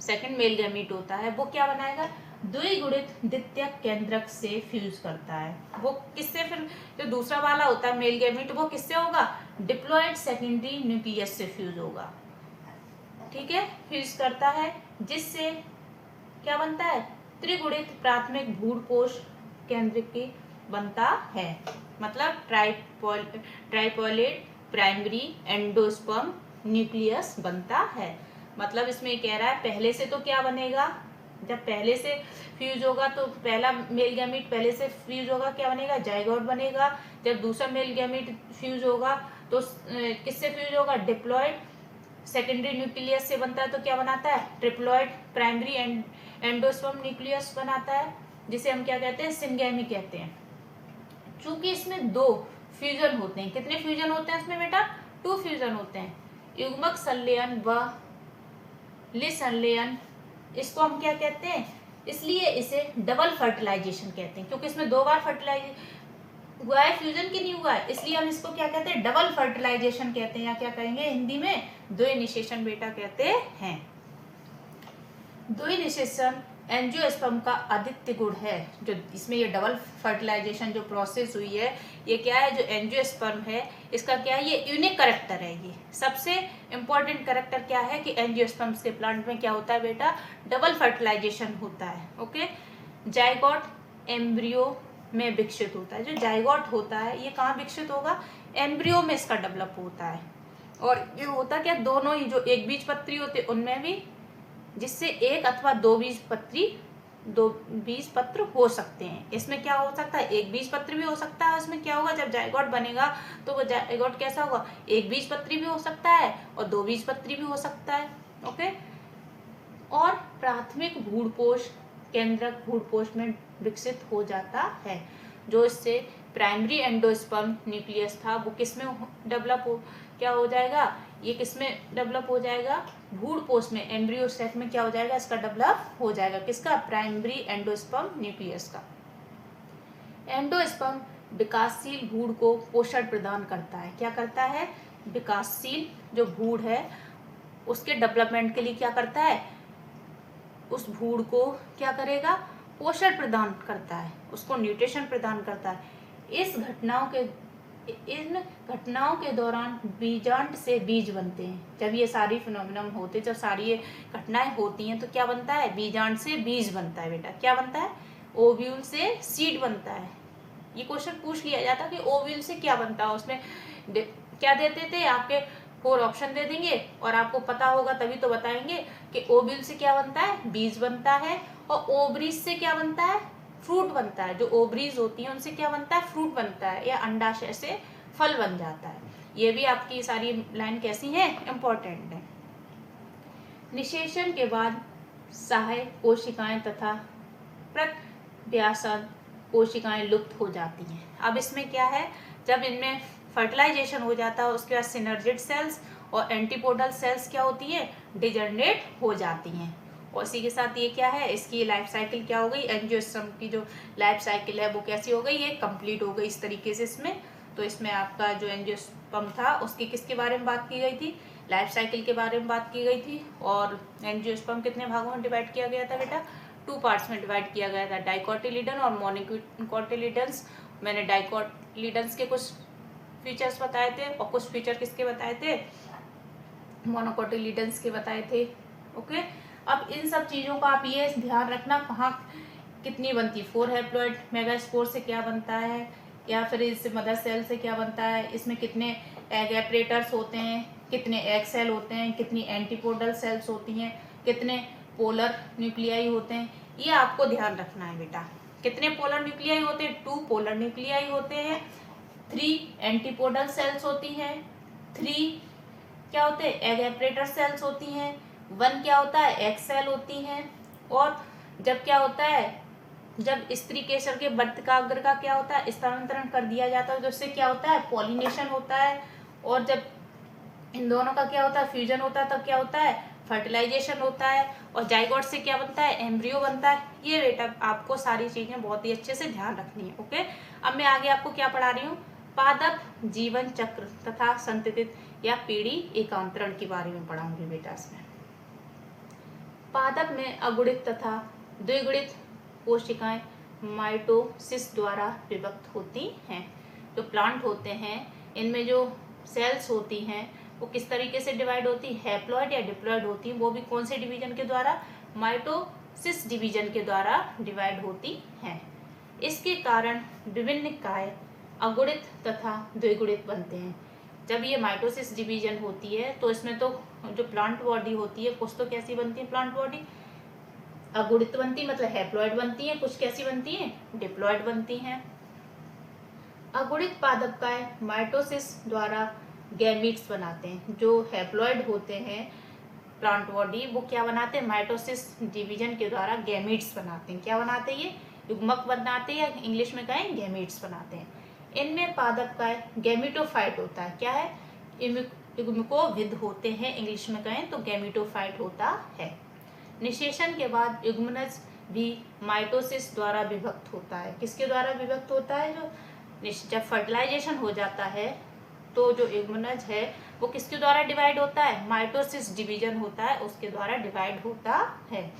Speaker 1: सेकंड मेल गैमेट होता है, वो क्या बनाएगा, द्विगुणित द्वितीयक केंद्रक से फ्यूज करता है। वो किससे? फिर जो दूसरा वाला होता है मेल गैमेट, वो किससे होगा, डिप्लॉयड सेकेंडरी न्यूक्लियस से फ्यूज होगा। ठीक है, फ्यूज करता है, जिससे क्या बनता है, त्रिगुणित प्राथमिक भ्रूणकोश केंद्र की बनता है। मतलब ट्राइपॉलेट प्राइमरी एंडोस्पर्म न्यूक्लियस बनता है। मतलब इसमें कह रहा है पहले से तो क्या बनेगा, जब पहले से फ्यूज होगा तो पहला मेल गैमेट पहले से फ्यूज होगा, क्या बनेगा, जायगोट बनेगा। जब दूसरा मेल गैमेट फ्यूज होगा तो किससे फ्यूज होगा, डिप्लॉयड सेकेंडरी न्यूक्लियस से बनता है। तो क्या बनाता है, ट्रिप्लॉयड प्राइमरी एंडोस्पर्म न्यूक्लियस बनाता है, जिसे हम क्या कहते हैं, सिंगैमी कहते हैं। चूंकि इसमें 2 फ्यूजन होते हैं। कितने फ्यूजन होते हैं इसमें बेटा? 2 फ्यूजन होते हैं, युग्मक संलयन व संलयन। इसको हम क्या कहते हैं, इसलिए इसे डबल फर्टिलाइजेशन कहते हैं, क्योंकि इसमें 2 बार फर्टिलाइजेशन हुआ है, फ्यूजन की नहीं हुआ है, इसलिए हम इसको क्या कहते हैं, डबल फर्टिलाइजेशन कहते हैं, या क्या कहेंगे हिंदी में, द्विनिषेचन बेटा कहते हैं। द्विनिषेचन एंजियोस्पर्म का अद्वितीय गुण है। जो इसमें ये डबल फर्टिलाइजेशन जो प्रोसेस हुई है, ये क्या है, जो एंजियोस्पर्म है इसका क्या है, ये यूनिक कैरेक्टर है। ये सबसे इंपॉर्टेंट कैरेक्टर क्या है कि एंजियोस्पर्म्स के प्लांट में क्या होता है बेटा, डबल फर्टिलाइजेशन होता है। ओके, जायगोट एम्ब्रियो में विकसित होता है। जो जायगोट होता है ये कहाँ विकसित होगा, एम्ब्रियो में इसका डेवलप होता है। और ये होता क्या, दोनों ही जो एक बीजपत्री होते हैं उनमें भी, जिससे एक अथवा 2 बीजपत्र हो सकते हैं। इसमें क्या हो सकता है, एक बीजपत्र भी हो सकता है। उसमें क्या होगा, जब जायगोट बनेगा तो वो जायगोट कैसा होगा, एक बीजपत्री भी हो सकता है और 2 बीजपत्री भी हो सकता है। ओके, और प्राथमिक भ्रूणकोश केंद्रक भ्रूणकोश में विकसित हो जाता है। जो इससे प्राइमरी एंडोस्पर्म न्यूक्लियस था वो किस में डेवलप हो, क्या हो जाएगा, ये किस में डेवलप हो जाएगा, भ्रूणकोश में, एम्ब्रियो सेट में क्या हो जाएगा, इसका डेवलप हो जाएगा। किसका, प्राइमरी एंडोस्पर्म न्यूक्लियस का। एंडोस्पर्म विकासशील भ्रूण को पोषण प्रदान करता है। क्या करता है, विकासशील जो भ्रूण है उसके डेवलपमेंट के लिए क्या करता है, उस भ्रूण को क्या करेगा, पोषण प्रदान करता है, उसको न्यूट्रिशन प्रदान करता है। इन घटनाओं के दौरान बीजांड से बीज बनते हैं। जब ये सारी फिनोमिनन होते, जब सारी ये घटनाएं होती हैं तो क्या बनता है, बीजांड से बीज बनता है बेटा। क्या बनता है, ओव्यूल से सीड बनता है। ये क्वेश्चन पूछ लिया जाता कि ओव्यूल से क्या बनता है, उसमें क्या देते थे, आपके 4 ऑप्शन दे देंगे और आपको पता होगा तभी तो बताएंगे कि ओव्यूल से क्या बनता है, बीज बनता है। और ओवरीज से क्या बनता है, फ्रूट बनता है। जो ओवरीज होती हैं उनसे क्या बनता है, फ्रूट बनता है, या अंडाशय से फल बन जाता है। ये भी आपकी सारी लाइन कैसी है, इंपॉर्टेंट है। निषेचन के बाद सहायक कोशिकाएं तथा प्रत्यासन कोशिकाएं लुप्त हो जाती हैं। अब इसमें क्या है, जब इनमें फर्टिलाइजेशन हो जाता है उसके बाद सिनर्जिड सेल्स और एंटीपोडल सेल्स क्या होती है, डिजनरेट हो जाती हैं। और इसी के साथ ये क्या है, इसकी लाइफ साइकिल क्या हो गई, एंजियोस्पर्म की जो लाइफ साइकिल है वो कैसी हो गई, ये कंप्लीट हो गई इस तरीके से इसमें। तो इसमें आपका जो एंजियोस्पर्म था उसकी किसके बारे में बात की गई थी, लाइफ साइकिल के बारे में बात की गई थी। और एंजियोस्पर्म कितने भागों में डिवाइड किया गया था बेटा, 2 पार्ट्स में डिवाइड किया गया था, डाइकोटिलीडन और मोनोकोटिलीडन्स। मैंने डाइकोटिलीडन्स के कुछ फीचर्स बताए थे और कुछ फीचर किसके बताए थे, मोनोकोटिलिडन्स के बताए थे। ओके, अब इन सब चीज़ों का आप ये ध्यान रखना कहाँ कितनी बनती है। 4 हैप्लॉइड मेगास्पोर से क्या बनता है, या फिर इस मदर सेल से क्या बनता है, इसमें कितने एग एपरेटर्स होते हैं, कितने एग सेल होते हैं, कितनी एंटीपोडल सेल्स होती हैं, कितने पोलर न्यूक्लियाई होते हैं, ये आपको ध्यान रखना है बेटा। कितने पोलर न्यूक्लियाई होते हैं, 2 पोलर न्यूक्लियाई होते हैं, 3 एंटीपोडल सेल्स होती हैं, 3 क्या होते हैं, एग एपरेटर सेल्स होती हैं, 1 क्या होता है, एग सेल होती हैं। और जब क्या होता है, जब स्त्री केसर के वर्तिकाग्र का क्या होता है, स्थानांतरण कर दिया जाता है, तो उससे क्या होता है, पॉलिनेशन होता है। और जब इन दोनों का क्या होता है, फ्यूजन होता है, तब क्या होता है, फर्टिलाइजेशन होता है। और जाइगोट से क्या बनता है, एम्ब्रियो बनता है। ये बेटा आपको सारी चीजें बहुत ही अच्छे से ध्यान रखनी है। ओके, अब मैं आगे आपको क्या पढ़ा रही हूँ, पादप जीवन चक्र तथा संततित या पीढ़ी एकांतरण के बारे में पढ़ाऊंगी बेटा। इसमें पादप में अगुणित तथा द्विगुणित कोशिकाएं माइटोसिस द्वारा विभक्त होती हैं। जो प्लांट होते हैं इनमें जो सेल्स होती हैं वो किस तरीके से डिवाइड होती है, हैप्लॉइड या डिप्लॉइड होती हैं। वो भी कौन से डिवीजन के द्वारा, माइटोसिस डिवीजन के द्वारा डिवाइड होती हैं। इसके कारण विभिन्न काय अगुणित तथा द्विगुणित बनते हैं। जब ये माइटोसिस डिवीजन होती है तो इसमें तो जो प्लांट बॉडी होती है कुछ तो कैसी बनती है, प्लांट बॉडी अगुणित बनती है, मतलब हैप्लॉइड बनती है, कुछ कैसी बनती है, डिप्लॉइड बनती हैं। अगुणित पादप काय माइटोसिस द्वारा गैमीट्स बनाते हैं। जो हैप्लॉइड होते हैं प्लांट बॉडी वो क्या बनाते हैं, माइटोसिस डिवीजन के द्वारा गैमीट्स बनाते हैं। क्या बनाते हैं, ये युग्मक बनाते हैं, या इंग्लिश में कहें गैमीट्स बनाते हैं। इनमें पादप काय गैमीटोफाइट होता है। क्या है, युग्मकोभिद होते हैं, इंग्लिश में कहें तो गैमीटोफाइट होता है। निषेचन के बाद युग्मनज भी माइटोसिस द्वारा विभक्त होता है। किसके द्वारा विभक्त होता है, जो जब फर्टिलाइजेशन हो जाता है तो जो युग्मनज है वो किसके द्वारा डिवाइड होता है, माइटोसिस डिवीजन होता है उसके द्वारा डिवाइड होता है,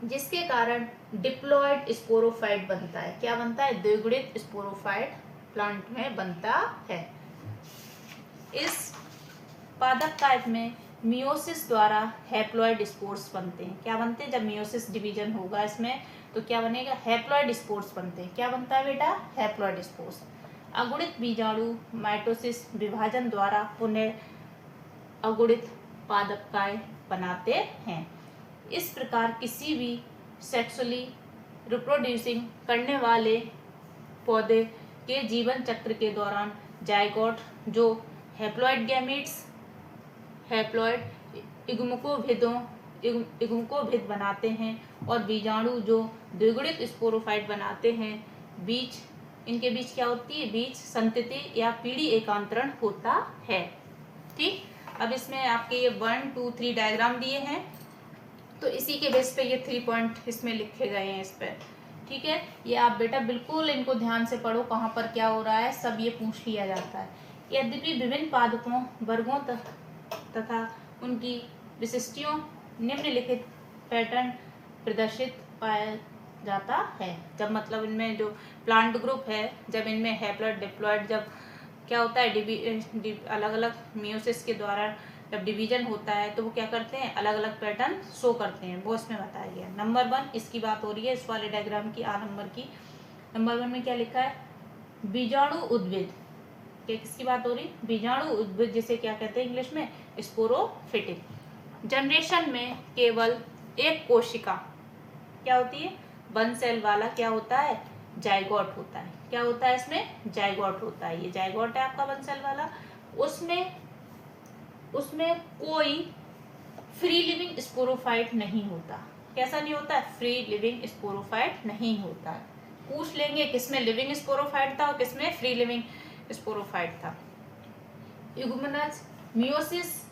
Speaker 1: जिसके कारण डिप्लॉइड स्पोरोफाइट बनता है। क्या बनता है, द्विगुणित स्पोरोफाइट प्लांट में बनता है। इस पादप काय में मियोसिस द्वारा हैप्लॉइड स्पोर्स बनते हैं। क्या बनते हैं, जब मियोसिस डिवीजन होगा इसमें तो क्या बनेगा, हैप्लॉइड स्पोर्स बनते हैं। क्या बनता है बेटा, हैप्लॉइड स्पोर्स। अगुणित बीजाणु माइटोसिस विभाजन द्वारा पुनः अगुणित पादप काय बनाते हैं। इस प्रकार किसी भी सेक्सुअली रिप्रोड्यूसिंग करने वाले पौधे के जीवन चक्र के दौरान जाइगोट जो हैप्लॉइड गैमीट्स, हैप्लॉइड युग्मकोभिद बनाते हैं, और बीजाणु जो द्विगुणित स्पोरोफाइट बनाते हैं, बीच इनके बीच क्या होती है, बीच संतति या पीढ़ी एकांतरण होता है। ठीक, अब इसमें आपके ये 1, 2, 3 डायग्राम दिए हैं, तो इसी के बेस पे ये 3 पॉइंट इसमें लिखे गए हैं इस पर। ठीक है, ये आप बेटा बिल्कुल इनको ध्यान से पढ़ो, कहाँ पर क्या हो रहा है सब ये पूछ लिया जाता है। यद्यपि विभिन्न पादपों वर्गों तथा उनकी विशिष्टियों निम्नलिखित पैटर्न प्रदर्शित पाया जाता है। जब मतलब इनमें जो प्लांट ग्रुप है, जब इनमें हैप्लॉइड डिप्लॉइड जब क्या होता है, अलग अलग मियोसिस के द्वारा जब डिवीजन होता है तो वो क्या करते हैं, अलग अलग पैटर्न शो करते हैं। वो इसमें बताया गया। नंबर 1 इसकी बात हो रही है, इस वाले डायग्राम की, आ नंबर की। नंबर 1 में क्या लिखा है, बीजाणु उद्भिद। किसकी बात हो रही, बीजाणु उद्भिद, जिसे क्या कहते हैं इंग्लिश में, स्पोरोफिटिक। जनरेशन में केवल एक कोशिका क्या होती है, 1 सेल वाला क्या होता है, जाइगोट होता है। क्या होता है इसमें, जाइगोट होता है। ये जाइगोट है आपका 1 सेल वाला। उसमें कोई फ्री लिविंग स्पोरोफाइट नहीं होता। कैसा नहीं होता है, फ्री लिविंग स्पोरोफाइट नहीं होता है। पूछ लेंगे किसमें लिविंग स्पोरोफाइट था और किसमें फ्री लिविंग स्पोरोफाइट था। युग्मनज मियोसिस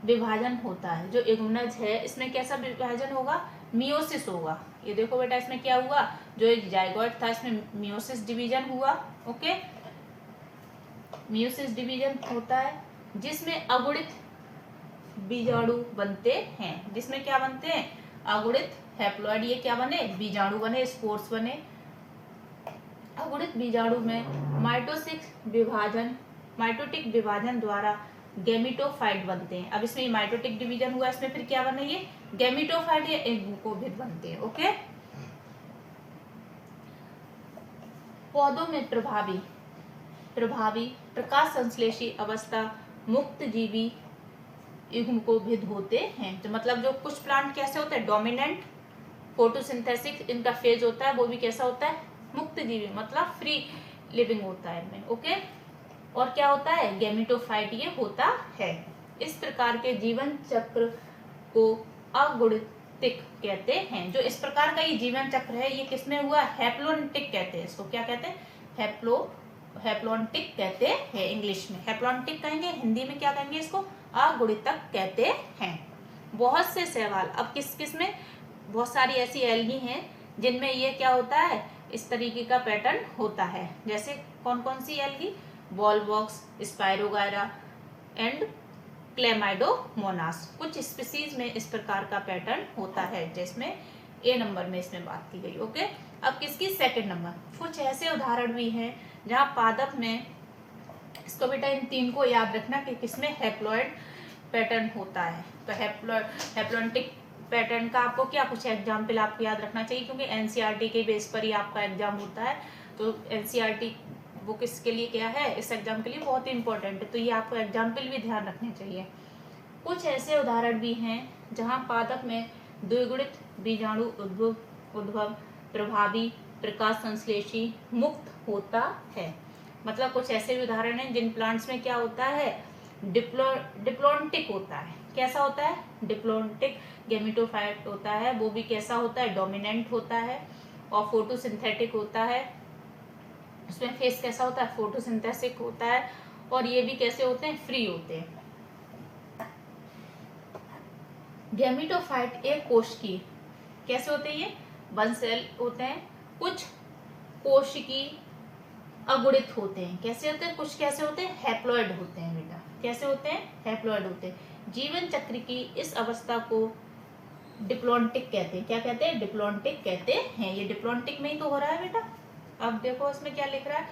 Speaker 1: विभाजन होता है। जो युग्मनज है इसमें कैसा विभाजन होगा, मियोसिस होगा। ये देखो बेटा इसमें क्या हुआ, जो जाइगोट था इसमें मियोसिस डिवीजन हुआ। ओके, मियोसिस डिवीजन होता है जिसमें अगुणित बीजाणु बनते हैं। जिसमें क्या बनते हैं, अगुणित हैप्लॉइड, ये क्या बने, बीजाणु बने, स्पोर्स बने। अगुणित बीजाणु में माइटोसिस विभाजन माइटोटिक विभाजन द्वारा गैमेटोफाइट बनते हैं। अब इसमें माइटोटिक डिवीजन हुआ, इसमें फिर क्या बना, ये गैमेटोफाइट या युग्मकोभिद बनते हैं। ओके, पौधों में प्रभावी प्रकाश संश्लेषी अवस्था मुक्त जीवी युग्मकोभिद होते हैं। तो मतलब जो कुछ प्लांट कैसे होते हैं, डोमिनेंट फोटोसिंथेसिस इनका फेज होता है, वो भी कैसा होता है, मुक्त जीवी, मतलब फ्री लिविंग होता है इनमें। ओके, और क्या होता है, गैमेटोफाइट ये होता है। इस प्रकार के जीवन चक्र को अगुणितिक कहते हैं। जो इस प्रकार का ये जीवन चक्र है, ये किसमें हुआ, हैप्लोनिटिक कहते हैं इसको। क्या कहते हैं, हैप्लोनिटिक कहते हैं इंग्लिश में। हैप्लोनिटिक कहेंगे, हिंदी में क्या कहेंगे इसको, अगुणितक कहते हैं। बहुत से शैवाल, अब किस किस में, बहुत सारी ऐसी एल्गी हैं जिनमें ये क्या होता है, इस तरीके का पैटर्न होता है। जैसे कौन कौन सी algae, volvox, spirogyra and chlamydomonas. कुछ स्पीसीज में इस प्रकार का पैटर्न होता है, जिसमें ए नंबर में इसमें बात की गई। ओके, अब किसकी, सेकंड नंबर। कुछ ऐसे उदाहरण भी हैं जहां पादप में, इसको बेटा इन तीन को याद रखना कि किसमें हैप्लॉइड पैटर्न होता है। तो हैप्लोनिटिक पैटर्न का आपको क्या, कुछ एग्जाम्पल आपको याद रखना चाहिए, क्योंकि एनसीईआरटी के बेस पर ही आपका एग्जाम होता है। तो एनसीईआरटी बुक इसके लिए क्या है, इस एग्जाम के लिए बहुत ही इंपॉर्टेंट है, तो ये आपको एग्जाम्पल भी ध्यान रखने चाहिए। कुछ ऐसे उदाहरण भी हैं जहां पादप में द्विगुणित बीजाणु उद्भव प्रभावी प्रकाश संश्लेषी मुक्त होता है। मतलब कुछ ऐसे भी उदाहरण हैं जिन प्लांट्स में क्या होता है, डिप्लोनिटिक होता है। कैसा होता है, डिप्लोनिटिक गैमेटोफाइट होता है, वो भी कैसा होता है, डोमिनेंट होता है, और फोटोसिंथेटिक होता है। उसमें फेस कैसा होता है, फोटोसिंथेसिस होता है, और ये भी कैसे होते हैं, फ्री होते हैं। गैमेटोफाइट एक कोशिकीय कैसे होते हैं, ये वन सेल होते हैं। कुछ कोशिकीय अगुणित होते हैं। कैसे होते हैं, कुछ कैसे होते हैं, हैप्लॉइड होते हैं बेटा। कैसे होते हैं, हैप्लॉइड होते हैं। जीवन चक्र की इस अवस्था को डिप्लोनिटिक कहते हैं। क्या कहते हैं, डिप्लोनिटिक कहते हैं। ये डिप्लोनिटिक में ही तो हो रहा है बेटा। अब देखो इसमें क्या लिख रहा है,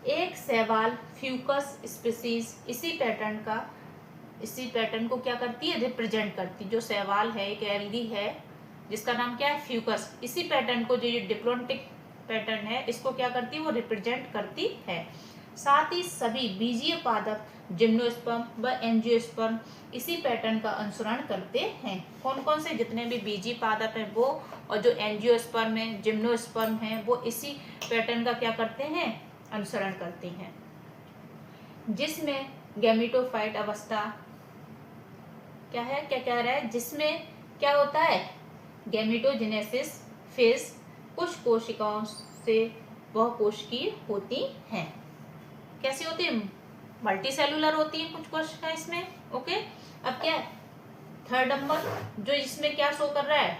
Speaker 1: एक शैवाल फ्यूकस स्पीसीज इसी पैटर्न को क्या करती है, रिप्रेजेंट करती है। जो शैवाल है, एक एल्गी है जिसका नाम क्या है, फ्यूकस, इसी पैटर्न को, जो ये डिप्लोनिटिक पैटर्न है, इसको क्या करती है, वो रिप्रेजेंट करती है। साथ ही सभी बीजीय पादप जिम्नोस्पर्म व एंजियोस्पर्म इसी पैटर्न का अनुसरण करते हैं। कौन कौन से, जितने भी बीजीय पादप हैं वो, और जो एंजियोस्पर्म है, जिम्नोस्पर्म है, वो इसी पैटर्न का क्या करते हैं, अनुसरण करते हैं। जिसमें गैमेटोफाइट अवस्था क्या है, क्या कह रहा है, जिसमें क्या होता है, गैमेटोजेनेसिस फेज कुछ कोशिकाओं से बहुकोशिकीय होती हैं। कैसी होती है, मल्टी सेलुलर होती है कुछ कोशिकाएं इसमें। ओके, अब क्या है, थर्ड नंबर जो इसमें क्या शो कर रहा है,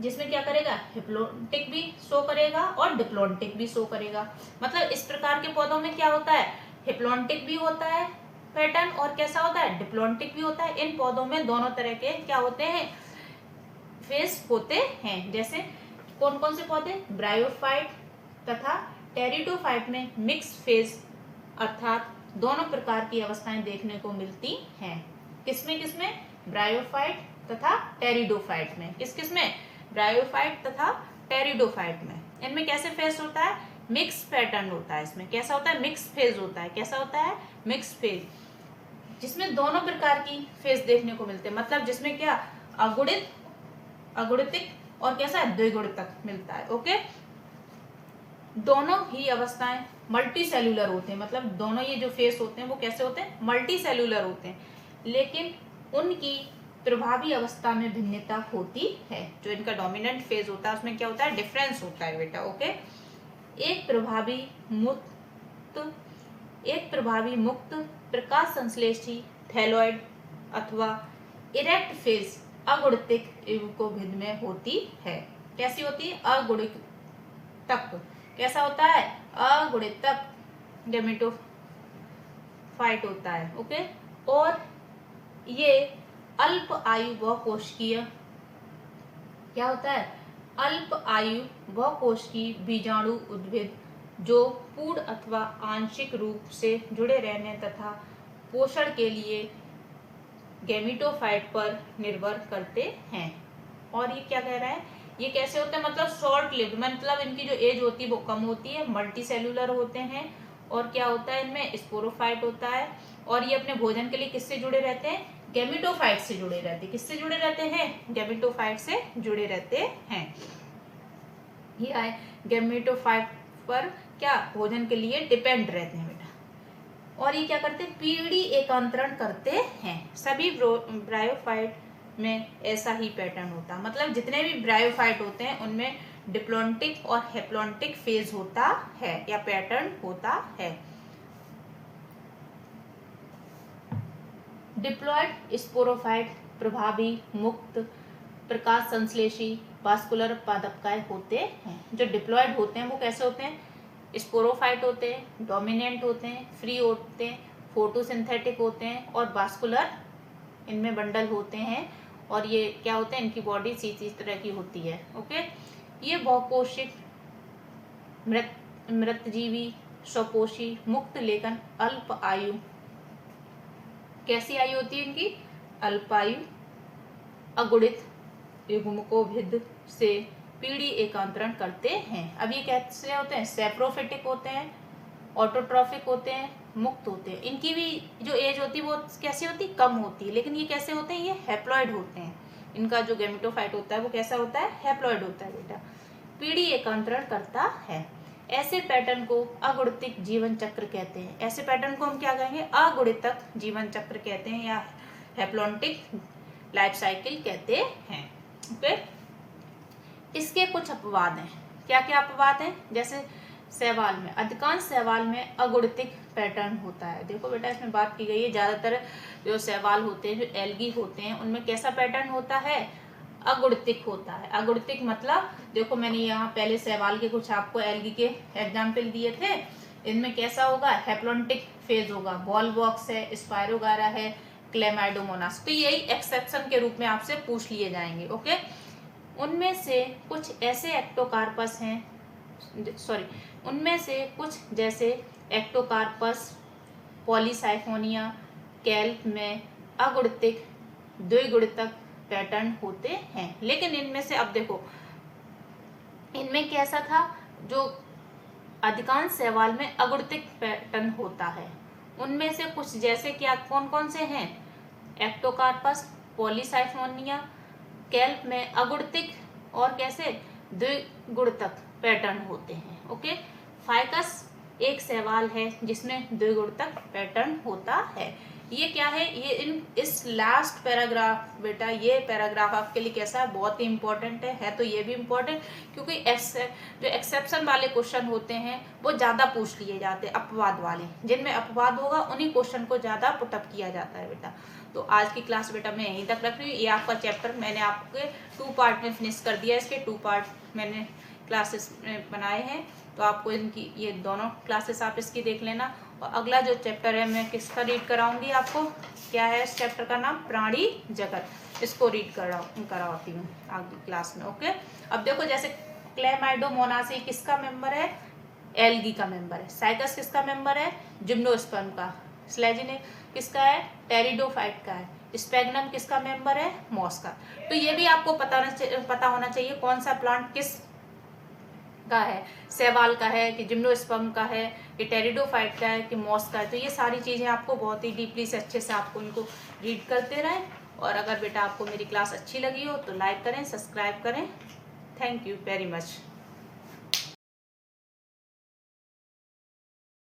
Speaker 1: जिसमें क्या करेगा, हैप्लोनिटिक भी शो करेगा और डिप्लोनिटिक भी शो करेगा। मतलब इस प्रकार के पौधों में क्या होता है, हैप्लोनिटिक भी होता है पैटर्न, और कैसा होता है, डिप्लोनिटिक भी होता है। इन पौधों में दोनों तरह के क्या होते हैं, फेस होते हैं। जैसे कौन कौन से पौधे, ब्रायोफाइट तथा टेरिडोफाइट में मिक्स फेज अर्थात दोनों प्रकार की अवस्थाएं देखने को मिलती हैं। किसमें किसमें, ब्रायोफाइट तथा टेरिडोफाइट में। किस में, ब्रायोफाइट तथा टेरिडोफाइट में। इनमें कैसे फेज होता है, मिक्स पैटर्न होता है। इसमें कैसा होता है, मिक्स फेज होता है। कैसा होता है, मिक्स फेज, जिसमें दोनों प्रकार की फेज देखने को मिलते हैं। मतलब जिसमें क्या, अगुणितिक और कैसा है, द्विगुणितक मिलता है। ओके, दोनों ही अवस्थाएं मल्टी सेलुलर होते हैं। मतलब दोनों ये जो फेस होते हैं वो कैसे होते हैं, मल्टी सेलुलर होते हैं, लेकिन उनकी प्रभावी अवस्था में भिन्नता होती है। जो इनका डोमिनेंट फेज होता है उसमें क्या होता है, डिफरेंस होता है बेटा। ओके, एक प्रभावी मुक्त प्रकाश संश्लेषी थैलॉइड अथवा इरेक्ट फेज अगुणितिक युग्मकोभिद में होती है। कैसी होती है, अगुणितक। कैसा होता है, अगुणितक गैमेटोफाइट होता है। ओके, और ये अल्प आयु व कोशिकीय क्या होता है, अल्प आयु व कोशिकीय बीजाणु उद्भिद जो पूर्ण अथवा आंशिक रूप से जुड़े रहने तथा पोषण के लिए गैमेटोफाइट पर निर्भर करते हैं। और ये क्या कह रहा है, ये कैसे होते हैं, मतलब शॉर्ट लिव्ड, मतलब इनकी जो एज होती है वो कम होती है, मल्टी सेलुलर होते हैं, और क्या होता है इनमें स्पोरोफाइट होता है, और ये अपने भोजन के लिए किससे जुड़े रहते हैं, गैमेटोफाइट से जुड़े रहते हैं। किससे जुड़े रहते हैं, गैमेटोफाइट से जुड़े रहते हैं। ये आए गैमेटोफाइट पर क्या भोजन के लिए डिपेंड रहते हैं बेटा। और ये क्या करते हैं, पीढ़ी एकांतरण करते हैं। सभी ब्रायोफाइट में ऐसा ही पैटर्न होता है, मतलब जितने भी ब्रायोफाइट होते हैं उनमें डिप्लॉन्टिक और हैप्लॉन्टिक फेज होता है या पैटर्न होता है। डिप्लॉयड स्पोरोफाइट प्रभावी, मुक्त, प्रकाश संश्लेषी, वास्कुलर पादपकाय होते हैं। जो डिप्लॉयड होते हैं वो कैसे होते हैं, स्पोरोफाइट होते हैं, डोमिनेंट होते हैं, फ्री होते हैं, फोटोसिंथेटिक होते हैं, और वास्कुलर इनमें बंडल होते हैं। और ये क्या होते हैं, इनकी बॉडी इस तरह की होती है। ओके, ये बहुकोशिक, मृतजीवी, स्वपोषी, मुक्त लेकिन अल्प आयु, कैसी आयु होती है इनकी, अल्पायु, अगुणित युग्मकोभिद से पीढ़ी एकांतरण करते हैं। अब ये कैसे होते हैं, सेप्रोफिटिक होते हैं, ऑटोट्रॉफिक होते हैं, मुक्त होते हैं। इनकी भी जो एज होती है वो कैसी होती है, कम होती है। लेकिन ये कैसे होते हैं, ये हैप्लॉइड होते हैं। इनका जो गैमेटोफाइट होता है वो कैसा होता है, हैप्लॉइड होता है बेटा। पीढ़ी एकांतरण करता है। ऐसे पैटर्न को अगुणितक जीवन चक्र कहते हैं। ऐसे पैटर्न को हम क्या कहेंगे, अगुणितक जीवन चक्र कहते हैं, या हैप्लॉन्टिक लाइफ साइकिल कहते हैं। ओके, इसके कुछ अपवाद हैं। क्या क्या अपवाद हैं, जैसे शैवाल में, अधिकांश शैवाल में अगुणितक पैटर्न होता है। देखो बेटा, इसमें बात की गई है, ज्यादातर जो शैवाल होते हैं, जो एल्गी होते हैं, उनमें कैसा पैटर्न होता है, अगुणितक होता है। अगुणितक मतलब देखो, मैंने यहाँ पहले शैवाल के कुछ आपको एल्गी के एग्जाम्पल दिए थे। इनमें कैसा होगा, हैप्लॉन्टिक फेज होगा, बॉल बॉक्स है, स्पायरोगारा है, क्लेमाइडोमोनास। तो यही एक्सेप्शन के रूप में आपसे पूछ लिए जाएंगे। ओके, उनमें से कुछ ऐसे एक्टोकार्पस हैं, उनमें से कुछ जैसे एक्टोकार्पस, पॉलीसाइफोनिया, कैल्प में अगुणितक, द्विगुणितक पैटर्न होते हैं। लेकिन इनमें से अब देखो, इनमें कैसा था, जो अधिकांश शैवाल में अगुणितक पैटर्न होता है। उनमें से कुछ जैसे क्या, कौन कौन से हैं, एक्टोकार्पस, पॉलीसाइफोनिया, कैल्प में अगुणितक और कैसे द्विगुणितक पैटर्न होते हैं। ओके, फाइकस एक शैवाल है जिसमें द्विगुणितक पैटर्न होता है। ये क्या है, ये इस लास्ट पैराग्राफ बेटा, ये पैराग्राफ आपके लिए कैसा है, बहुत ही इंपॉर्टेंट है तो ये भी इम्पोर्टेंट, क्योंकि जो एक्सेप्शन वाले क्वेश्चन होते हैं वो ज़्यादा पूछ लिए जाते हैं, अपवाद वाले, जिनमें अपवाद होगा उन्हीं क्वेश्चन को ज़्यादा पुटअप किया जाता है बेटा। तो आज की क्लास बेटा मैं यहीं तक रख रही हूँ। ये आपका चैप्टर मैंने आपके 2 पार्ट में फिनिश कर दिया, इसके 2 पार्ट मैंने क्लासेस में बनाए हैं, तो आपको इनकी ये दोनों क्लासेस आप इसकी देख लेना। और अगला जो चैप्टर है मैं किसका रीड कराऊंगी आपको, क्या है इस चैप्टर का नाम, प्राणी जगत, इसको रीड कराती हूँ अगली क्लास में। ओके, अब देखो, जैसे क्लेमाइडोमोनासी किसका मेंबर है, एल्गी का मेंबर है। साइकस किसका मेंबर है, जिम्नोस्पर्म का। स्लेजिने किसका है, टेरिडोफाइट का है। स्पेगनम किसका मेंबर है, मॉस का। तो ये भी आपको पता होना चाहिए कौन सा प्लांट किस का है, शैवाल का है कि जिम्नोस्पर्म का है कि टेरिडोफाइट का है कि मॉस का है। तो ये सारी चीज़ें आपको बहुत ही डीपली से अच्छे से आपको इनको रीड करते रहें। और अगर बेटा आपको मेरी क्लास अच्छी लगी हो तो लाइक करें, सब्सक्राइब करें। Thank you very much.